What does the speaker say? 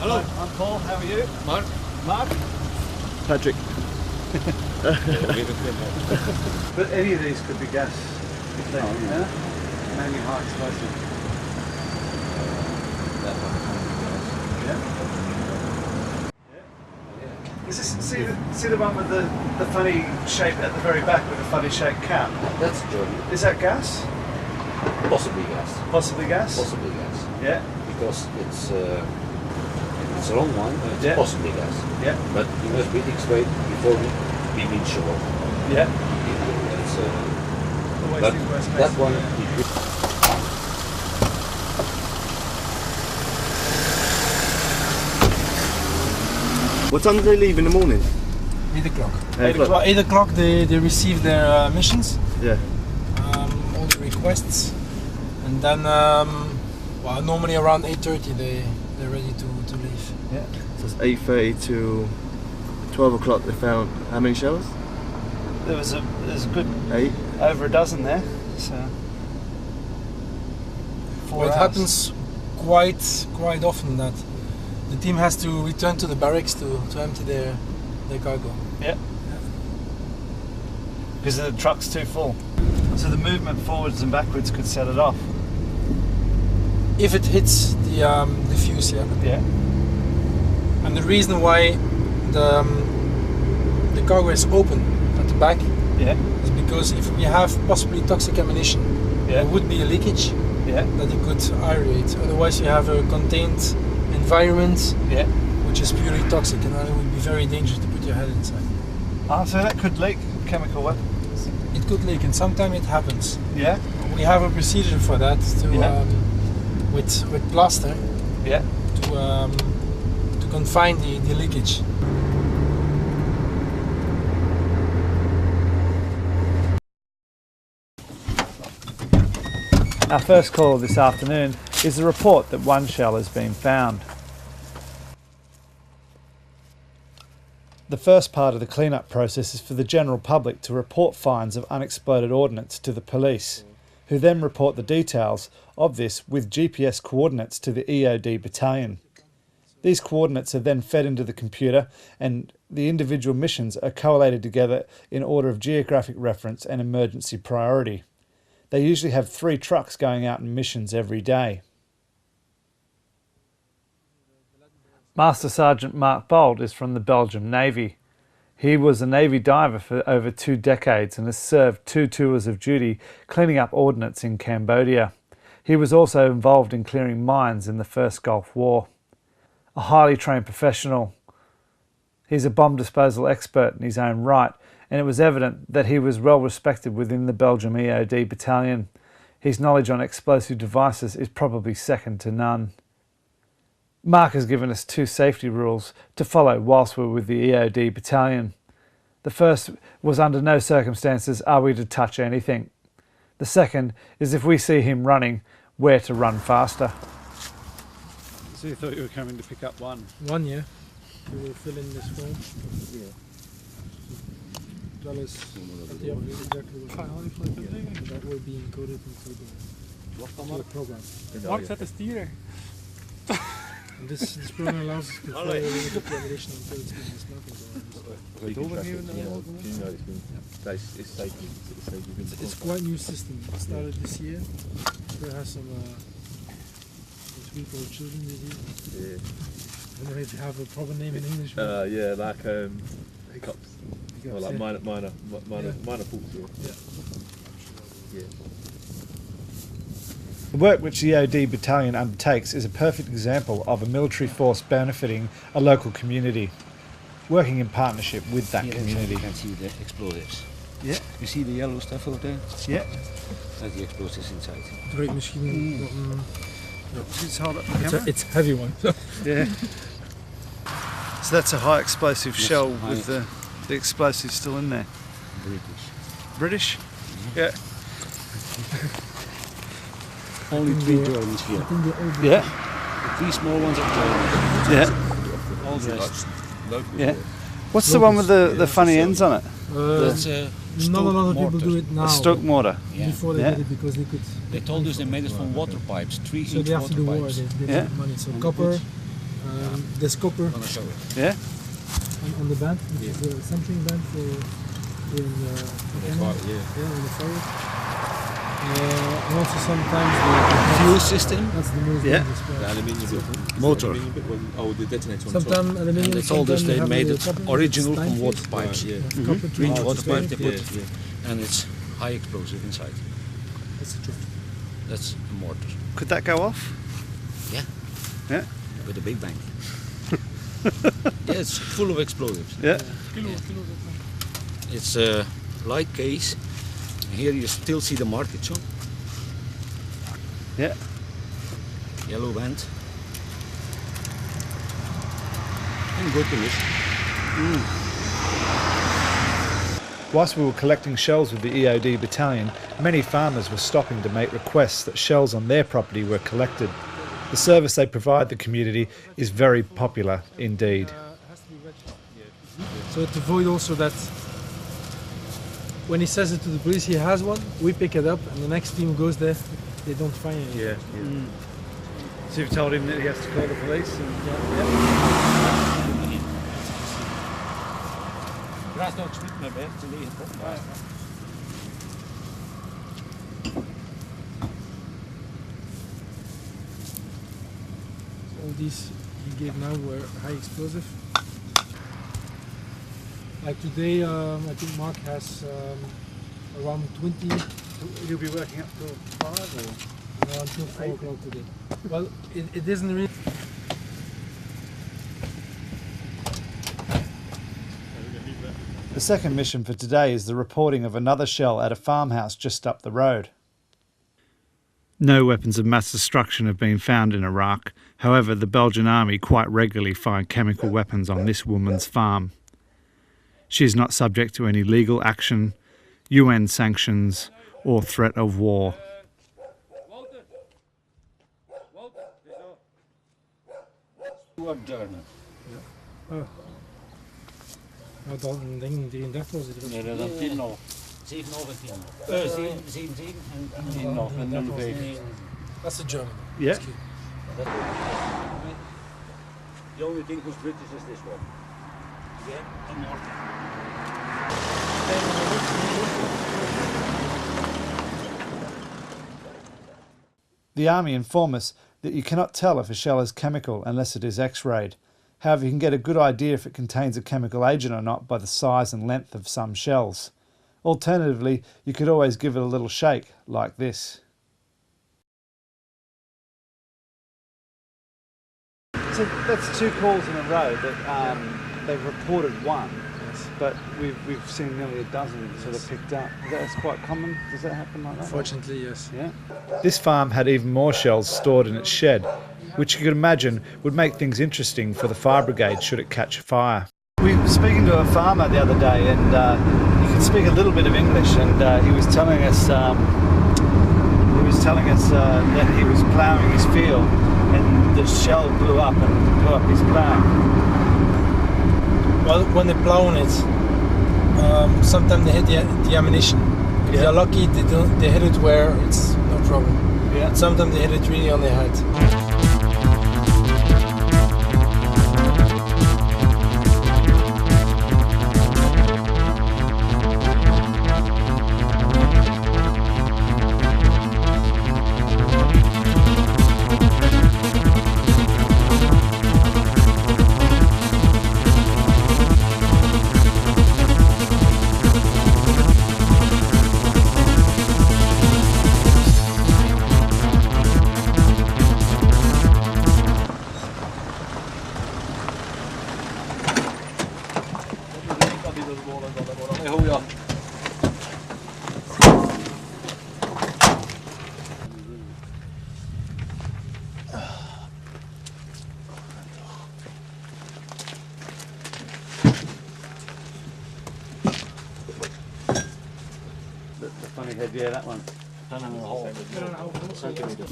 Hello. I'm Paul. How are you? Mark. Mark? Patrick. But any of these could be gas. If they, yeah? Mainly high explosive. That one can be gas. Yeah. Is this, see the one with the funny shape at the very back with the funny shaped cap? That's Jordan. Is that gas? Possibly gas. Possibly gas? Possibly gas. Yeah. Because it's a long one, and it's Yeah. possibly gas. Yeah. But you must be x-rayed before being sure. Yeah. That's, Always but think worst case. that one, What time do they leave in the morning? 8 o'clock. 8 o'clock. 8 o'clock they receive their missions, Yeah. all the requests, and then well, normally around 8:30 they're ready to leave. Yeah. So it's 8:30 to 12 o'clock. They found how many shells? There's a good 8. over a dozen there. So. 4 Well, it hours. happens quite often that the team has to return to the barracks to empty their cargo. Yeah. Because the truck's too full. So the movement forwards and backwards could set it off. If it hits the fuse, yeah. Yeah. And the reason why the cargo is open at the back Yeah. is because if we have possibly toxic ammunition, Yeah. there would be a leakage Yeah. that you could aerate. Otherwise, you have a contained environment Yeah. which is purely toxic, and then it would be very dangerous to put your head inside. Ah, so that could leak chemical weapons. It could leak, and sometimes it happens. Yeah. We have a procedure for that to Yeah. with plaster Yeah. to confine the leakage. Our first call this afternoon is the report that one shell has been found. The first part of the clean-up process is for the general public to report finds of unexploded ordnance to the police, who then report the details of this with GPS coordinates to the EOD battalion. These coordinates are then fed into the computer, and the individual missions are collated together in order of geographic reference and emergency priority. They usually have 3 trucks going out on missions every day. Master Sergeant Mark Bold is from the Belgian Navy. He was a Navy diver for over 2 decades and has served 2 tours of duty cleaning up ordnance in Cambodia. He was also involved in clearing mines in the First Gulf War. A highly trained professional. He's a bomb disposal expert in his own right, and it was evident that he was well respected within the Belgium EOD battalion. His knowledge on explosive devices is probably second to none. Mark has given us 2 safety rules to follow whilst we're with the EOD battalion. The first was under no circumstances are we to touch anything. The second is if we see him running, where to run faster. So you thought you were coming to pick up one? One, yeah. You will fill in this form. Yeah. Tell us at the end exactly what that will be encoded into the program. Mark zet de stieren. And this program allows us to follow the ammunition until it's been dismantled. It's quite a new system. It started this year. It has some we call children disease. Yeah. I don't know if you have a proper name in English. Yeah, like hiccups. Or like minor faults. Yeah. The work which the EOD battalion undertakes is a perfect example of a military force benefiting a local community, working in partnership with that community. You can see the explosives. Yeah. You see the yellow stuff over there? Yeah. That's the explosives inside. Great machine. Just hold up the camera. It's a heavy one. Yeah. So that's a high explosive Yes, shell high. with the explosive still in there. British? Yeah. Only 3 Germans here. Yeah. The 3 small ones are Germans. Yeah. All the rest. Yeah. What's the one with the funny ends on it? That's not a lot of people do it now. A Stoke mortar. Yeah. Before they did it because they could. They told us they made it from water pipes, 3-inch So they have water to do war. pipes. They Yeah. have money. So And copper, This copper Gonna show it. Yeah? on the band, which is the centering band for in the cannon. On the fire. And also sometimes the Fuel system. that's the most Yeah. dangerous part. The aluminium bit. Motor. The aluminium bit, well, the detonator on top. Sometimes aluminium. And they told us sometimes they have made the it copper, original it's from time water phase. pipes. Yeah. Copper Green to water pipe they put, Yeah. and it's high explosive inside. That's the truth. That's a mortar. Could that go off? Yeah. Yeah? With a big bang. Yeah, it's full of explosives. Yeah. It's a light case. Here you still see the markings on. Yeah. Yellow band. In good condition. Whilst we were collecting shells with the EOD battalion, many farmers were stopping to make requests that shells on their property were collected. The service they provide the community is very popular indeed. So to avoid also that when he says it to the police, he has one, we pick it up, and the next team goes there, they don't find it. Yeah. So you've told him that he has to call the police? All these he gave now were high explosive. Like today, I think Mark has around 20 You'll be working up till 5 or? until 4 o'clock today. Well, it isn't really. The second mission for today is the reporting of another shell at a farmhouse just up the road. No weapons of mass destruction have been found in Iraq. However, the Belgian army quite regularly find chemical weapons on this woman's farm. She is not subject to any legal action, UN sanctions, or threat of war. You are German. Nou, dan denk ik 33 was het. Nee, dat is 10 nog. 7 nog en 10 nog. 7 en 10 nog. En dan 5. That's the German. Yeah. The only thing who's British is this one. Yeah, a mortar. The army inform us that you cannot tell if a shell is chemical unless it is X-rayed. However, you can get a good idea if it contains a chemical agent or not by the size and length of some shells. Alternatively, you could always give it a little shake, like this. So that's 2 calls in a row that they've reported one, but we've seen nearly a dozen sort of picked up. That's quite common. Does that happen like that? Unfortunately, yes. Yeah. This farm had even more shells stored in its shed, which you could imagine would make things interesting for the fire brigade should it catch fire. We were speaking to a farmer the other day, and he could speak a little bit of English, and he was telling us that he was ploughing his field, and the shell blew up and blew up his plough. Well, when they're plowing it, sometimes they hit the ammunition. If they're lucky, they hit it where it's no problem. Yeah. Sometimes they hit it really on the head. The funny head, yeah, that one. 10,5 centimeter.